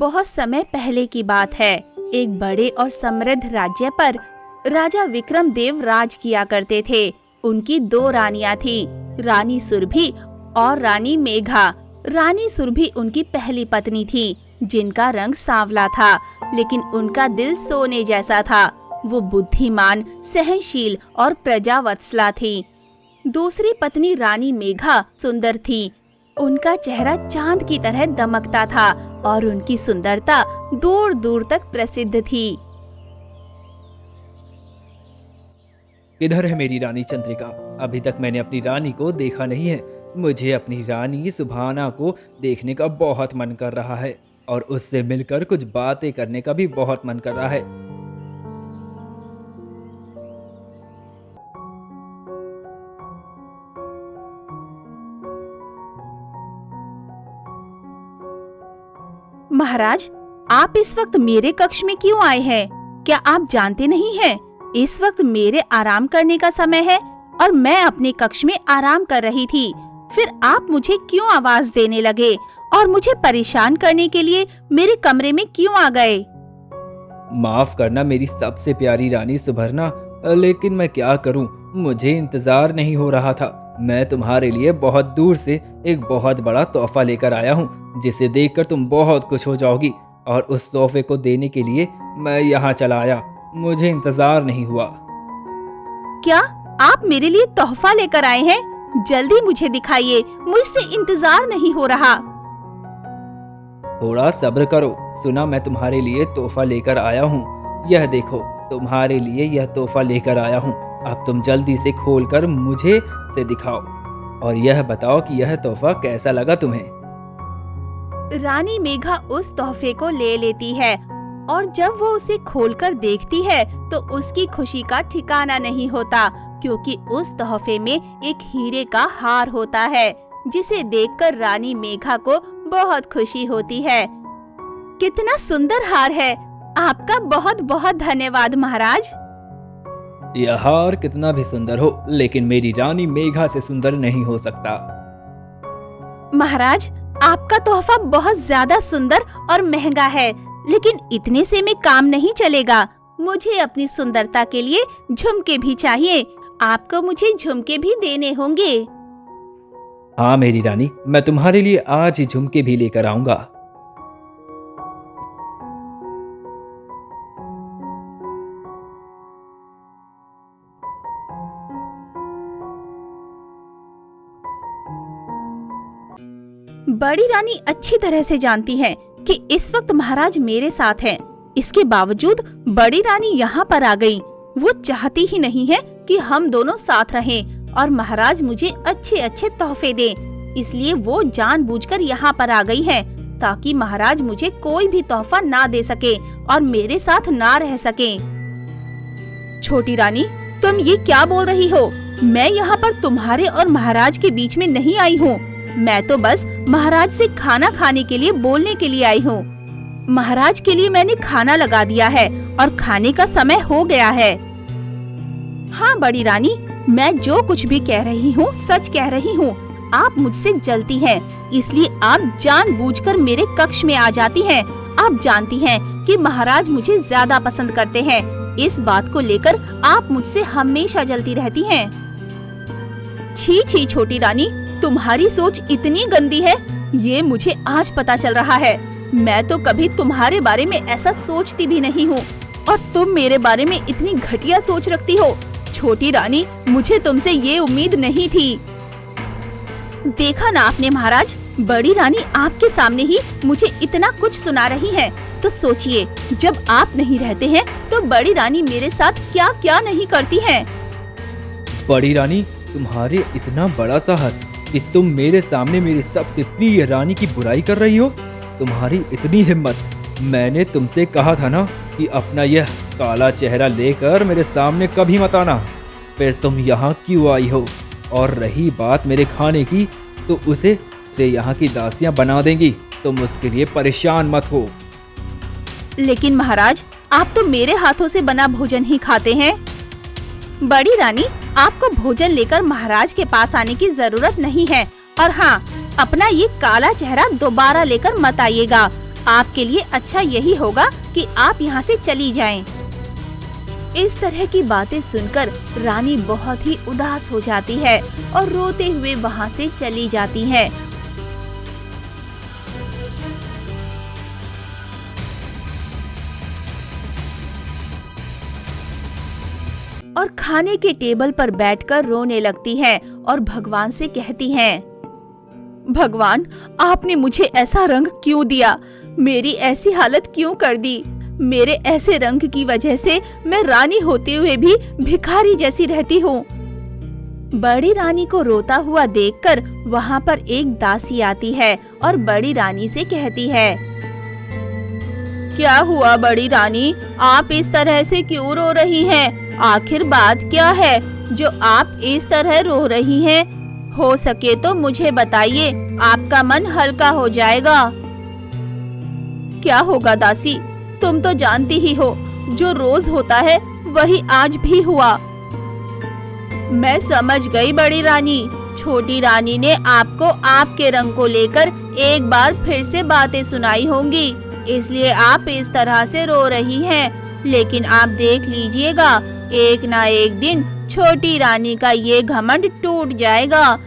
बहुत समय पहले की बात है। एक बड़े और समृद्ध राज्य पर राजा विक्रम देव राज किया करते थे। उनकी 2 रानियां थी, रानी सुरभि और रानी मेघा। रानी सुरभि उनकी पहली पत्नी थी, जिनका रंग सांवला था, लेकिन उनका दिल सोने जैसा था। वो बुद्धिमान, सहनशील और प्रजावत्सला थी। दूसरी पत्नी रानी मेघा सुंदर थी। उनका चेहरा चांद की तरह दमकता था और उनकी सुंदरता दूर दूर तक प्रसिद्ध थी। किधर है मेरी रानी चंद्रिका? अभी तक मैंने अपनी रानी को देखा नहीं है। मुझे अपनी रानी सुभाना को देखने का बहुत मन कर रहा है और उससे मिलकर कुछ बातें करने का भी बहुत मन कर रहा है। महाराज, आप इस वक्त मेरे कक्ष में क्यों आए हैं? क्या आप जानते नहीं हैं, इस वक्त मेरे आराम करने का समय है और मैं अपने कक्ष में आराम कर रही थी। फिर आप मुझे क्यों आवाज देने लगे और मुझे परेशान करने के लिए मेरे कमरे में क्यों आ गए? माफ करना मेरी सबसे प्यारी रानी सुभरना, लेकिन मैं क्या करूं, मुझे इंतजार नहीं हो रहा था। मैं तुम्हारे लिए बहुत दूर से एक बहुत बड़ा तोहफा लेकर आया हूं, जिसे देखकर तुम बहुत खुश हो जाओगी, और उस तोहफे को देने के लिए मैं यहाँ चला आया। मुझे इंतजार नहीं हुआ। क्या आप मेरे लिए तोहफा लेकर आए हैं? जल्दी मुझे दिखाइए, मुझसे इंतजार नहीं हो रहा। थोड़ा सब्र करो। सुना, मैं तुम्हारे लिए तोहफा लेकर आया हूँ। यह देखो, तुम्हारे लिए यह तोहफा लेकर आया हूँ। अब तुम जल्दी से खोलकर मुझे से दिखाओ और यह बताओ कि यह तोहफा कैसा लगा तुम्हें। रानी मेघा उस तोहफे को ले लेती है और जब वो उसे खोलकर देखती है तो उसकी खुशी का ठिकाना नहीं होता, क्योंकि उस तोहफे में एक हीरे का हार होता है, जिसे देखकर रानी मेघा को बहुत खुशी होती है। कितना सुंदर हार है! आपका बहुत बहुत धन्यवाद महाराज। यह हार कितना भी सुंदर हो, लेकिन मेरी रानी मेघा से सुंदर नहीं हो सकता। महाराज, आपका तोहफा बहुत ज्यादा सुंदर और महंगा है, लेकिन इतने से में काम नहीं चलेगा। मुझे अपनी सुंदरता के लिए झुमके भी चाहिए। आपको मुझे झुमके भी देने होंगे। हाँ मेरी रानी, मैं तुम्हारे लिए आज ही झुमके भी लेकर आऊंगा। बड़ी रानी अच्छी तरह से जानती है कि इस वक्त महाराज मेरे साथ हैं। इसके बावजूद बड़ी रानी यहाँ पर आ गई। वो चाहती ही नहीं है कि हम दोनों साथ रहें और महाराज मुझे अच्छे अच्छे तोहफे दें। इसलिए वो जानबूझकर यहाँ पर आ गई है, ताकि महाराज मुझे कोई भी तोहफा ना दे सके और मेरे साथ ना रह सके। छोटी रानी, तुम ये क्या बोल रही हो? मैं यहाँ पर तुम्हारे और महाराज के बीच में नहीं आई हूँ। मैं तो बस महाराज से खाना खाने के लिए बोलने के लिए आई हूँ। महाराज के लिए मैंने खाना लगा दिया है और खाने का समय हो गया है। हाँ बड़ी रानी, मैं जो कुछ भी कह रही हूँ सच कह रही हूँ। आप मुझसे जलती हैं, इसलिए आप जानबूझकर मेरे कक्ष में आ जाती हैं। आप जानती हैं कि महाराज मुझे ज्यादा पसंद करते हैं। इस बात को लेकर आप मुझसे हमेशा जलती रहती हैं। छी छी छोटी रानी, तुम्हारी सोच इतनी गंदी है, ये मुझे आज पता चल रहा है। मैं तो कभी तुम्हारे बारे में ऐसा सोचती भी नहीं हूँ और तुम मेरे बारे में इतनी घटिया सोच रखती हो। छोटी रानी, मुझे तुमसे ये उम्मीद नहीं थी। देखा ना आपने महाराज, बड़ी रानी आपके सामने ही मुझे इतना कुछ सुना रही है। तो सोचिए, जब आप नहीं रहते हैं तो बड़ी रानी मेरे साथ क्या क्या नहीं करती है। बड़ी रानी, तुम्हारे इतना बड़ा साहस कि तुम मेरे सामने मेरी सबसे प्रिय रानी की बुराई कर रही हो। तुम्हारी इतनी हिम्मत! मैंने तुमसे कहा था ना कि अपना यह काला चेहरा लेकर मेरे सामने कभी मत आना। फिर तुम यहाँ क्यों आई हो? और रही बात मेरे खाने की, तो उसे यहाँ की दासियां बना देंगी। तुम उसके लिए परेशान मत हो। लेकिन महाराज, आप तो मेरे हाथों से बना भोजन ही खाते हैं। बड़ी रानी, आपको भोजन लेकर महाराज के पास आने की जरूरत नहीं है। और हाँ, अपना ये काला चेहरा दोबारा लेकर मत आइएगा। आपके लिए अच्छा यही होगा कि आप यहाँ से चली जाएं। इस तरह की बातें सुनकर रानी बहुत ही उदास हो जाती है और रोते हुए वहाँ से चली जाती है। और खाने के टेबल पर बैठकर रोने लगती है और भगवान से कहती है, भगवान, आपने मुझे ऐसा रंग क्यों दिया? मेरी ऐसी हालत क्यों कर दी? मेरे ऐसे रंग की वजह से मैं रानी होते हुए भी भिखारी जैसी रहती हूँ। बड़ी रानी को रोता हुआ देखकर वहाँ पर एक दासी आती है और बड़ी रानी से कहती है, क्या हुआ बड़ी रानी, आप इस तरह से क्यों रो रही हैं? आखिर बात क्या है जो आप इस तरह रो रही हैं? हो सके तो मुझे बताइए, आपका मन हल्का हो जाएगा। क्या होगा दासी, तुम तो जानती ही हो, जो रोज होता है वही आज भी हुआ। मैं समझ गई बड़ी रानी, छोटी रानी ने आपको आपके रंग को लेकर एक बार फिर से बातें सुनाई होंगी, इसलिए आप इस तरह से रो रही हैं। लेकिन आप देख लीजिएगा, एक ना एक दिन छोटी रानी का ये घमंड टूट जाएगा।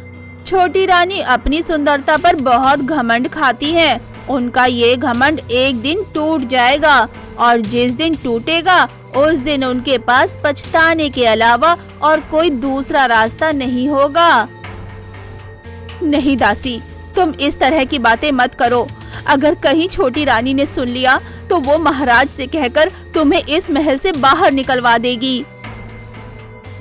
छोटी रानी अपनी सुंदरता पर बहुत घमंड खाती है, उनका ये घमंड एक दिन टूट जाएगा और जिस दिन टूटेगा उस दिन उनके पास पछताने के अलावा और कोई दूसरा रास्ता नहीं होगा। नहीं दासी, तुम इस तरह की बातें मत करो। अगर कहीं छोटी रानी ने सुन लिया तो वो महाराज से कहकर तुम्हें इस महल से बाहर निकलवा देगी।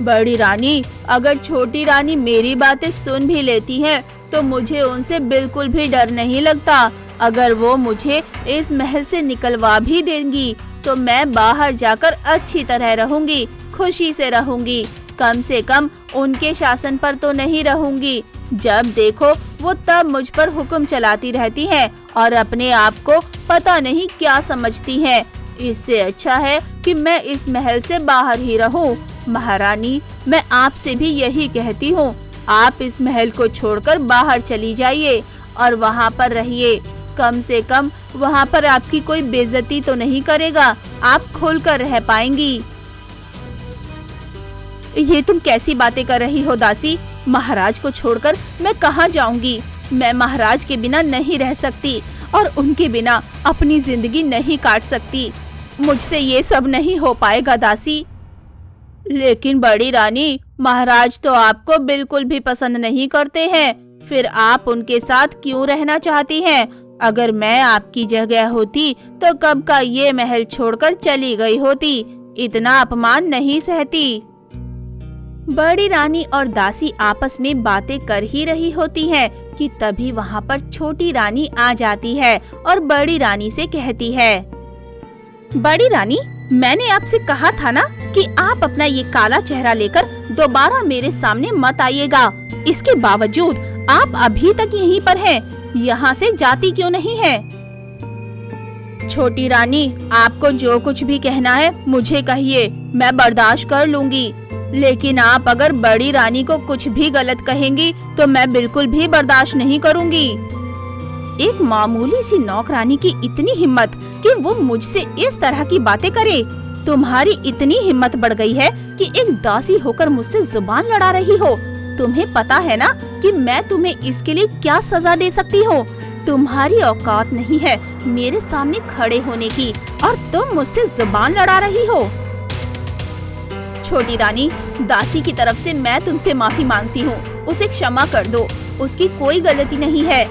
बड़ी रानी, अगर छोटी रानी मेरी बातें सुन भी लेती हैं तो मुझे उनसे बिल्कुल भी डर नहीं लगता। अगर वो मुझे इस महल से निकलवा भी देंगी तो मैं बाहर जाकर अच्छी तरह रहूंगी, खुशी से रहूंगी। कम से कम उनके शासन पर तो नहीं रहूंगी। जब देखो वो तब मुझ पर हुक्म चलाती रहती हैं और अपने आप को पता नहीं क्या समझती हैं। इससे अच्छा है कि मैं इस महल से बाहर ही रहूं। महारानी, मैं आपसे भी यही कहती हूँ, आप इस महल को छोड़कर बाहर चली जाइए और वहाँ पर रहिए। कम से कम वहाँ पर आपकी कोई बेइज्जती तो नहीं करेगा, आप खुलकर रह पाएंगी। ये तुम कैसी बातें कर रही हो दासी? महाराज को छोड़कर मैं कहाँ जाऊंगी? मैं महाराज के बिना नहीं रह सकती और उनके बिना अपनी जिंदगी नहीं काट सकती। मुझसे ये सब नहीं हो पाएगा दासी। लेकिन बड़ी रानी, महाराज तो आपको बिल्कुल भी पसंद नहीं करते हैं, फिर आप उनके साथ क्यों रहना चाहती हैं? अगर मैं आपकी जगह होती तो कब का ये महल छोड़कर चली गई होती, इतना अपमान नहीं सहती। बड़ी रानी और दासी आपस में बातें कर ही रही होती हैं कि तभी वहाँ पर छोटी रानी आ जाती है और बड़ी रानी से कहती है, बड़ी रानी, मैंने आपसे कहा था ना कि आप अपना ये काला चेहरा लेकर दोबारा मेरे सामने मत आइएगा। इसके बावजूद आप अभी तक यहीं पर हैं, यहाँ से जाती क्यों नहीं है? छोटी रानी, आपको जो कुछ भी कहना है मुझे कहिए, मैं बर्दाश्त कर लूंगी। लेकिन आप अगर बड़ी रानी को कुछ भी गलत कहेंगी तो मैं बिल्कुल भी बर्दाश्त नहीं करूंगी। एक मामूली सी नौकरानी की इतनी हिम्मत कि वो मुझसे इस तरह की बातें करे। तुम्हारी इतनी हिम्मत बढ़ गई है कि एक दासी होकर मुझसे जुबान लड़ा रही हो। तुम्हें पता है ना कि मैं तुम्हें इसके लिए क्या सजा दे सकती हूँ। तुम्हारी औकात नहीं है मेरे सामने खड़े होने की और तुम मुझसे जुबान लड़ा रही हो। छोटी रानी, दासी की तरफ से मैं तुमसे माफी मांगती हूँ, उसे क्षमा कर दो, उसकी कोई गलती नहीं है।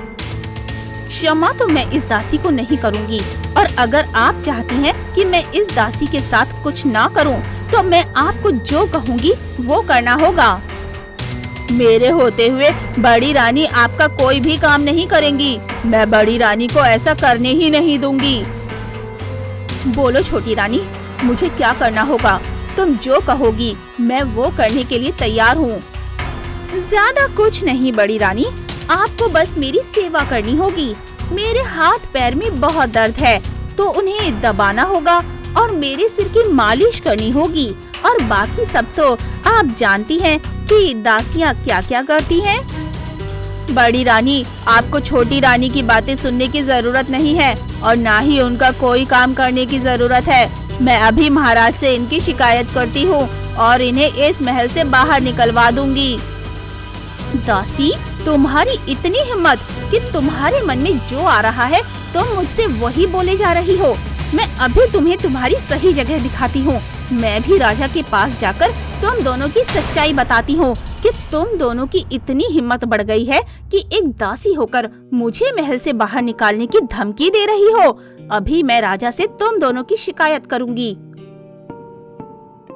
क्षमा तो मैं इस दासी को नहीं करूँगी और अगर आप चाहती हैं कि मैं इस दासी के साथ कुछ ना करूँ तो मैं आपको जो कहूँगी वो करना होगा। मेरे होते हुए बड़ी रानी आपका कोई भी काम नहीं करेंगी। मैं बड़ी रानी को ऐसा करने ही नहीं दूंगी। बोलो छोटी रानी, मुझे क्या करना होगा? तुम जो कहोगी मैं वो करने के लिए तैयार हूँ। ज्यादा कुछ नहीं बड़ी रानी, आपको बस मेरी सेवा करनी होगी। मेरे हाथ पैर में बहुत दर्द है तो उन्हें दबाना होगा और मेरे सिर की मालिश करनी होगी और बाकी सब तो आप जानती हैं कि दासियाँ क्या क्या करती हैं। बड़ी रानी, आपको छोटी रानी की बातें सुनने की जरूरत नहीं है और ना ही उनका कोई काम करने की जरूरत है। मैं अभी महाराज से इनकी शिकायत करती हूँ और इन्हें इस महल से बाहर निकलवा दूंगी। दासी, तुम्हारी इतनी हिम्मत कि तुम्हारे मन में जो आ रहा है तुम मुझसे वही बोले जा रही हो। मैं अभी तुम्हें तुम्हारी सही जगह दिखाती हूँ। मैं भी राजा के पास जाकर तुम दोनों की सच्चाई बताती हूँ कि तुम दोनों की इतनी हिम्मत बढ़ गई है कि एक दासी होकर मुझे महल से बाहर निकालने की धमकी दे रही हो। अभी मैं राजा से तुम दोनों की शिकायत करूंगी।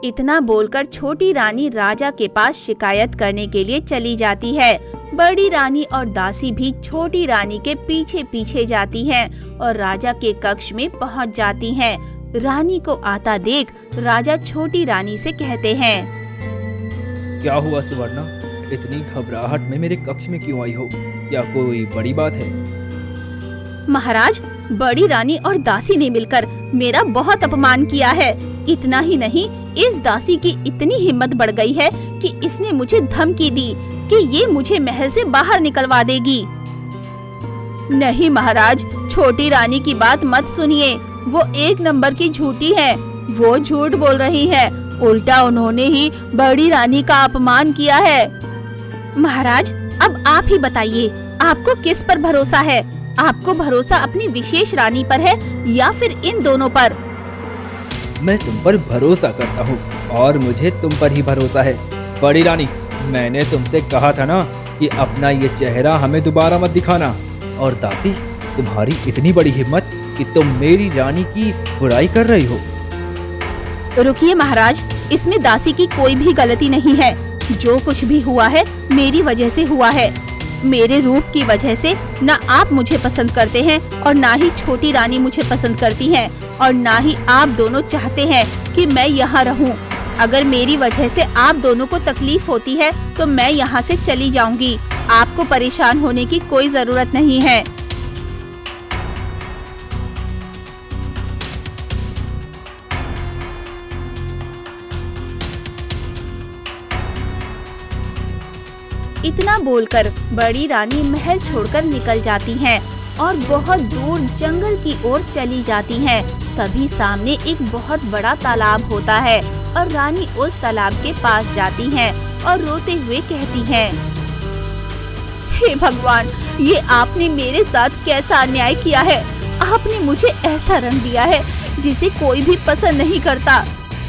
इतना बोलकर छोटी रानी राजा के पास शिकायत करने के लिए चली जाती है। बड़ी रानी और दासी भी छोटी रानी के पीछे पीछे जाती हैं और राजा के कक्ष में पहुंच जाती हैं। रानी को आता देख राजा छोटी रानी से कहते हैं, क्या हुआ सुवर्णा, इतनी घबराहट में मेरे कक्ष में क्यों आई हो? क्या कोई बड़ी बात है? महाराज, बड़ी रानी और दासी ने मिलकर मेरा बहुत अपमान किया है। इतना ही नहीं, इस दासी की इतनी हिम्मत बढ़ गई है कि इसने मुझे धमकी दी कि ये मुझे महल से बाहर निकलवा देगी। नहीं महाराज, छोटी रानी की बात मत सुनिए। वो एक नंबर की झूठी है। वो झूठ बोल रही है। उल्टा उन्होंने ही बड़ी रानी का अपमान किया है। महाराज, अब आप ही बताइए, आपको किस पर भरोसा है? आपको भरोसा अपनी विशेष रानी पर है या फिर इन दोनों पर? मैं तुम पर भरोसा करता हूँ और मुझे तुम पर ही भरोसा है। बड़ी रानी, मैंने तुमसे कहा था ना कि अपना ये चेहरा हमें दोबारा मत दिखाना। और दासी, तुम्हारी इतनी बड़ी हिम्मत कि तुम मेरी रानी की बुराई कर रही हो। रुकिए महाराज, इसमें दासी की कोई भी गलती नहीं है। जो कुछ भी हुआ है मेरी वजह से हुआ है। मेरे रूप की वजह से ना आप मुझे पसंद करते हैं और ना ही छोटी रानी मुझे पसंद करती हैं और ना ही आप दोनों चाहते हैं कि मैं यहाँ रहूँ। अगर मेरी वजह से आप दोनों को तकलीफ होती है तो मैं यहाँ से चली जाऊंगी। आपको परेशान होने की कोई जरूरत नहीं है। इतना बोलकर बड़ी रानी महल छोड़कर निकल जाती हैं और बहुत दूर जंगल की ओर चली जाती हैं। तभी सामने एक बहुत बड़ा तालाब होता है और रानी उस तालाब के पास जाती हैं और रोते हुए कहती हैं, हे भगवान, ये आपने मेरे साथ कैसा अन्याय किया है। आपने मुझे ऐसा रंग दिया है जिसे कोई भी पसंद नहीं करता।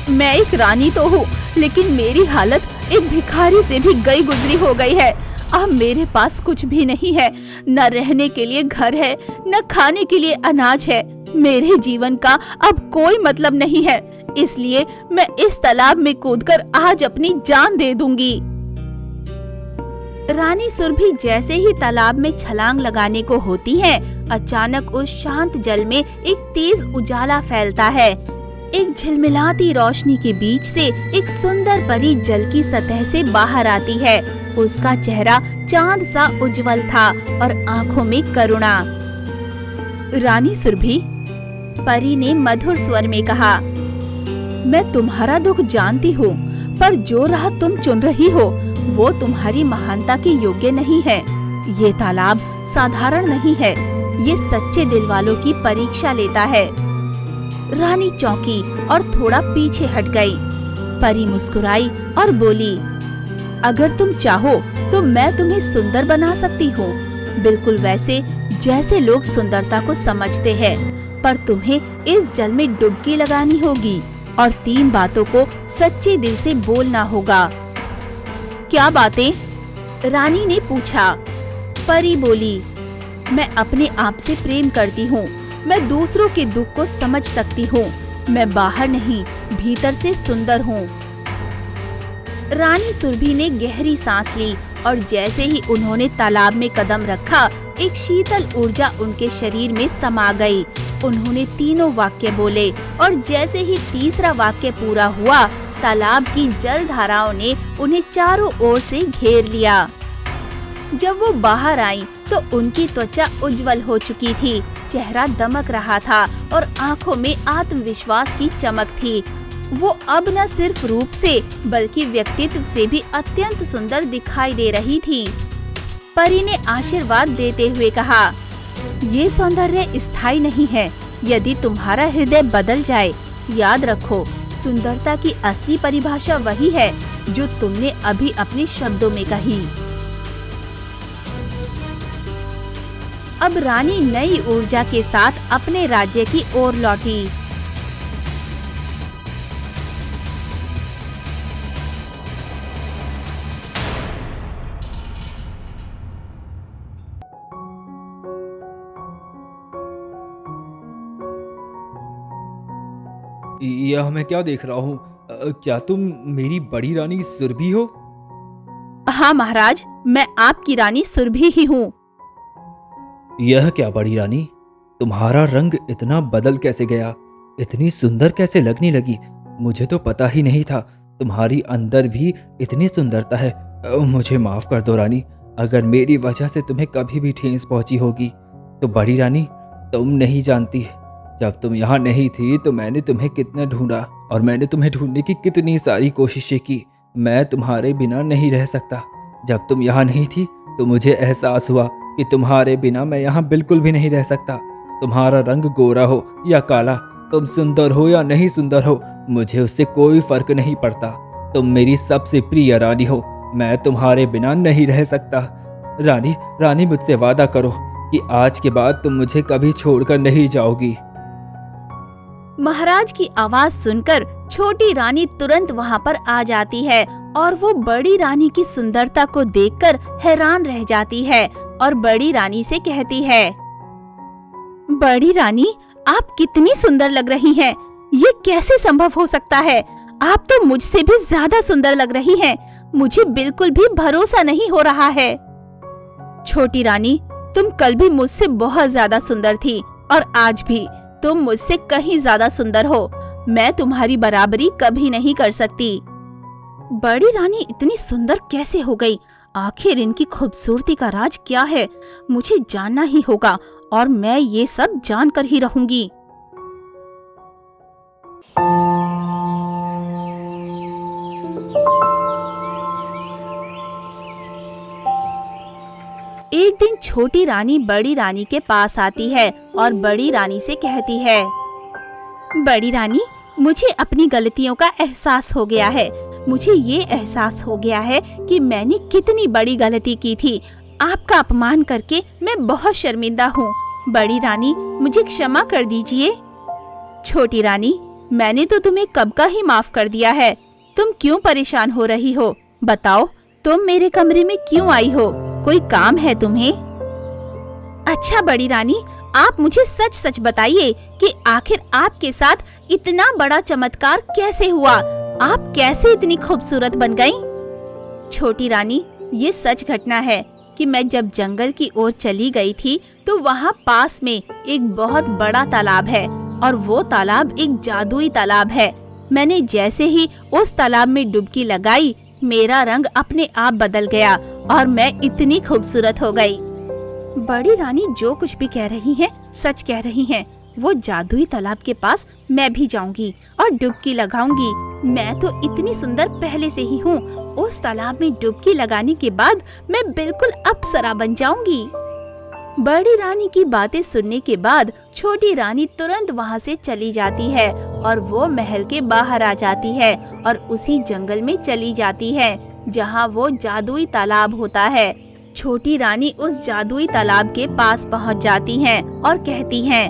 मैं एक रानी तो हूँ, लेकिन मेरी हालत एक भिखारी से भी गई गुजरी हो गई है। अब मेरे पास कुछ भी नहीं है। न रहने के लिए घर है, न खाने के लिए अनाज है। मेरे जीवन का अब कोई मतलब नहीं है। इसलिए मैं इस तालाब में कूदकर आज अपनी जान दे दूंगी। रानी सुरभि जैसे ही तालाब में छलांग लगाने को होती है, अचानक उस शांत जल में एक तेज उजाला फैलता है। एक झिलमिलाती रोशनी के बीच से एक सुंदर परी जल की सतह से बाहर आती है। उसका चेहरा चांद सा उज्जवल था और आंखों में करुणा। रानी सुरभि, परी ने मधुर स्वर में कहा, मैं तुम्हारा दुख जानती हूँ, पर जो राह तुम चुन रही हो वो तुम्हारी महानता के योग्य नहीं है। ये तालाब साधारण नहीं है, ये सच्चे दिल वालों की परीक्षा लेता है। रानी चौंकी और थोड़ा पीछे हट गई। परी मुस्कुराई और बोली, अगर तुम चाहो तो मैं तुम्हें सुंदर बना सकती हूँ, बिल्कुल वैसे जैसे लोग सुंदरता को समझते हैं। पर तुम्हें इस जल में डुबकी लगानी होगी और 3 बातों को सच्चे दिल से बोलना होगा। क्या बातें? रानी ने पूछा। परी बोली, मैं अपने आप से प्रेम करती हूँ। मैं दूसरों के दुख को समझ सकती हूँ। मैं बाहर नहीं, भीतर से सुंदर हूँ। रानी सुरभि ने गहरी सांस ली और जैसे ही उन्होंने तालाब में कदम रखा, एक शीतल ऊर्जा उनके शरीर में समा गई। उन्होंने 3 वाक्य बोले और जैसे ही तीसरा वाक्य पूरा हुआ, तालाब की जल धाराओं ने उन्हें चारों ओर से घेर लिया। जब वो बाहर आई तो उनकी त्वचा उज्जवल हो चुकी थी, चेहरा दमक रहा था और आंखों में आत्मविश्वास की चमक थी। वो अब न सिर्फ रूप से बल्कि व्यक्तित्व से भी अत्यंत सुंदर दिखाई दे रही थी। परी ने आशीर्वाद देते हुए कहा, ये सौंदर्य स्थायी नहीं है। यदि तुम्हारा हृदय बदल जाए, याद रखो, सुंदरता की असली परिभाषा वही है जो तुमने अभी अपने शब्दों में कही। अब रानी नई ऊर्जा के साथ अपने राज्य की ओर लौटी। यह मैं क्या देख रहा हूँ? क्या तुम मेरी बड़ी रानी सुरभि हो? हाँ महाराज, मैं आपकी रानी सुरभि ही हूँ। यह क्या बड़ी रानी, तुम्हारा रंग इतना बदल कैसे गया? इतनी सुंदर कैसे लगने लगी? मुझे तो पता ही नहीं था तुम्हारी अंदर भी इतनी सुंदरता है। मुझे माफ कर दो रानी, अगर मेरी वजह से तुम्हें कभी भी ठेस पहुंची होगी तो। बड़ी रानी, तुम नहीं जानती, जब तुम यहाँ नहीं थी तो मैंने तुम्हें कितना ढूंढा और मैंने तुम्हें ढूंढने की कितनी सारी कोशिशें की। मैं तुम्हारे बिना नहीं रह सकता। जब तुम यहाँ नहीं थी तो मुझे एहसास हुआ कि तुम्हारे बिना मैं यहाँ बिल्कुल भी नहीं रह सकता। तुम्हारा रंग गोरा हो या काला, तुम सुंदर हो या नहीं सुंदर हो, मुझे उससे कोई फर्क नहीं पड़ता। तुम मेरी सबसे प्रिय रानी हो, मैं तुम्हारे बिना नहीं रह सकता। रानी, रानी मुझसे वादा करो कि आज के बाद तुम मुझे कभी छोड़कर नहीं जाओगी। महाराज की आवाज सुनकर छोटी रानी तुरंत वहाँ पर आ जाती है और वो बड़ी रानी की सुंदरता को देखकर हैरान रह जाती है और बड़ी रानी से कहती है, बड़ी रानी, आप कितनी सुंदर लग रही हैं। ये कैसे संभव हो सकता है? आप तो मुझसे भी ज्यादा सुंदर लग रही हैं। मुझे बिल्कुल भी भरोसा नहीं हो रहा है। छोटी रानी, तुम कल भी मुझसे बहुत ज्यादा सुंदर थी और आज भी तुम मुझसे कहीं ज्यादा सुंदर हो। मैं तुम्हारी बराबरी कभी नहीं कर सकती। बड़ी रानी इतनी सुंदर कैसे हो गई? आखिर इनकी खूबसूरती का राज क्या है? मुझे जानना ही होगा और मैं ये सब जानकर ही रहूंगी। एक दिन छोटी रानी बड़ी रानी के पास आती है और बड़ी रानी से कहती है, बड़ी रानी, मुझे अपनी गलतियों का एहसास हो गया है। मुझे ये एहसास हो गया है कि मैंने कितनी बड़ी गलती की थी। आपका अपमान करके मैं बहुत शर्मिंदा हूँ। बड़ी रानी, मुझे क्षमा कर दीजिए। छोटी रानी, मैंने तो तुम्हें कब का ही माफ कर दिया है। तुम क्यों परेशान हो रही हो? बताओ, तुम मेरे कमरे में क्यों आई हो? कोई काम है तुम्हें? अच्छा बड़ी रानी, आप मुझे सच सच बताइए कि आखिर आपके साथ इतना बड़ा चमत्कार कैसे हुआ? आप कैसे इतनी खूबसूरत बन गईं? छोटी रानी, ये सच घटना है कि मैं जब जंगल की ओर चली गई थी तो वहाँ पास में एक बहुत बड़ा तालाब है और वो तालाब एक जादुई तालाब है। मैंने जैसे ही उस तालाब में डुबकी लगाई, मेरा रंग अपने आप बदल गया और मैं इतनी खूबसूरत हो गई। बड़ी रानी जो कुछ भी कह रही हैं, सच कह रही हैं। वो जादुई तालाब के पास मैं भी जाऊंगी और डुबकी लगाऊंगी। मैं तो इतनी सुंदर पहले से ही हूँ। उस तालाब में डुबकी लगाने के बाद मैं बिल्कुल अप्सरा बन जाऊंगी। बड़ी रानी की बातें सुनने के बाद छोटी रानी तुरंत वहाँ से चली जाती है और वो महल के बाहर आ जाती है और उसी जंगल में चली जाती है जहाँ वो जादुई तालाब होता है। छोटी रानी उस जादुई तालाब के पास पहुँच जाती हैं और कहती हैं,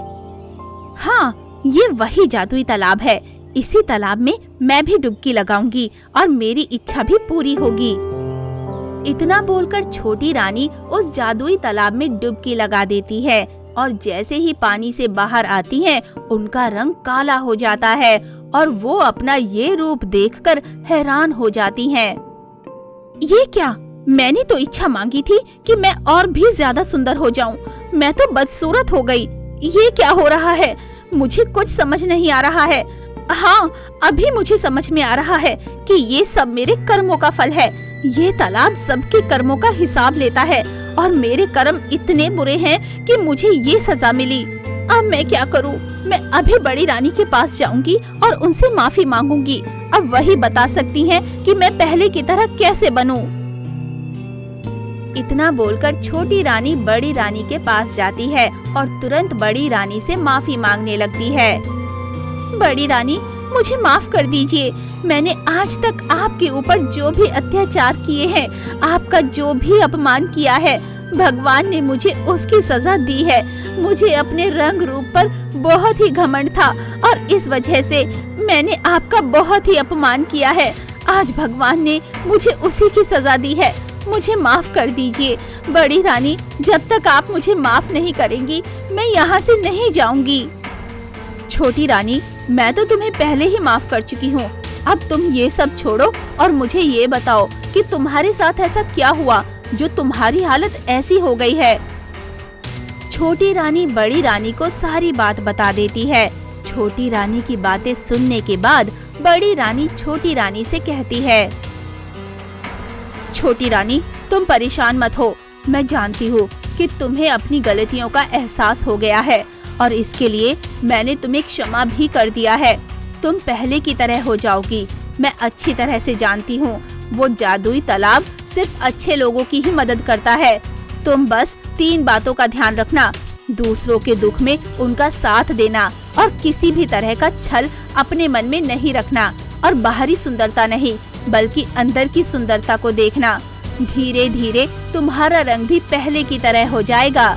हाँ, ये वही जादुई तालाब है। इसी तालाब में मैं भी डुबकी लगाऊंगी और मेरी इच्छा भी पूरी होगी। इतना बोलकर छोटी रानी उस जादुई तालाब में डुबकी लगा देती है और जैसे ही पानी से बाहर आती हैं, उनका रंग काला हो जाता है और वो अपना ये रूप देखकर हैरान हो जाती हैं। ये क्या? मैंने तो इच्छा मांगी थी कि मैं और भी ज्यादा सुंदर हो जाऊं। मैं तो बदसूरत हो गई। ये क्या हो रहा है? मुझे कुछ समझ नहीं आ रहा है। हाँ, अभी मुझे समझ में आ रहा है कि ये सब मेरे कर्मों का फल है। ये तालाब सबके कर्मों का हिसाब लेता है और मेरे कर्म इतने बुरे हैं कि मुझे ये सजा मिली। अब मैं क्या करूं? मैं अभी बड़ी रानी के पास जाऊंगी और उनसे माफी मांगूंगी। अब वही बता सकती हैं कि मैं पहले की तरह कैसे बनूं। इतना बोलकर छोटी रानी बड़ी रानी के पास जाती है और तुरंत बड़ी रानी से माफी मांगने लगती है। बड़ी रानी, मुझे माफ कर दीजिए। मैंने आज तक आपके ऊपर जो भी अत्याचार किए हैं, आपका जो भी अपमान किया है, भगवान ने मुझे उसकी सजा दी है। मुझे अपने रंग रूप पर बहुत ही घमंड था और इस वजह से मैंने आपका बहुत ही अपमान किया है। आज भगवान ने मुझे उसी की सजा दी है। मुझे माफ कर दीजिए। बड़ी रानी, जब तक आप मुझे माफ नहीं करेंगी, मैं यहाँ से नहीं जाऊंगी। छोटी रानी, मैं तो तुम्हें पहले ही माफ कर चुकी हूँ। अब तुम ये सब छोड़ो और मुझे ये बताओ कि तुम्हारे साथ ऐसा क्या हुआ जो तुम्हारी हालत ऐसी हो गई है। छोटी रानी बड़ी रानी को सारी बात बता देती है। छोटी रानी की बातें सुनने के बाद बड़ी रानी छोटी रानी से कहती है, छोटी रानी, तुम परेशान मत हो। मैं जानती हूँ कि तुम्हें अपनी गलतियों का एहसास हो गया है और इसके लिए मैंने तुम्हें क्षमा भी कर दिया है। तुम पहले की तरह हो जाओगी। मैं अच्छी तरह से जानती हूँ वो जादुई तालाब सिर्फ अच्छे लोगों की ही मदद करता है। तुम बस 3 बातों का ध्यान रखना: दूसरों के दुख में उनका साथ देना और किसी भी तरह का छल अपने मन में नहीं रखना और बाहरी सुंदरता नहीं बल्कि अंदर की सुंदरता को देखना। धीरे धीरे तुम्हारा रंग भी पहले की तरह हो जाएगा।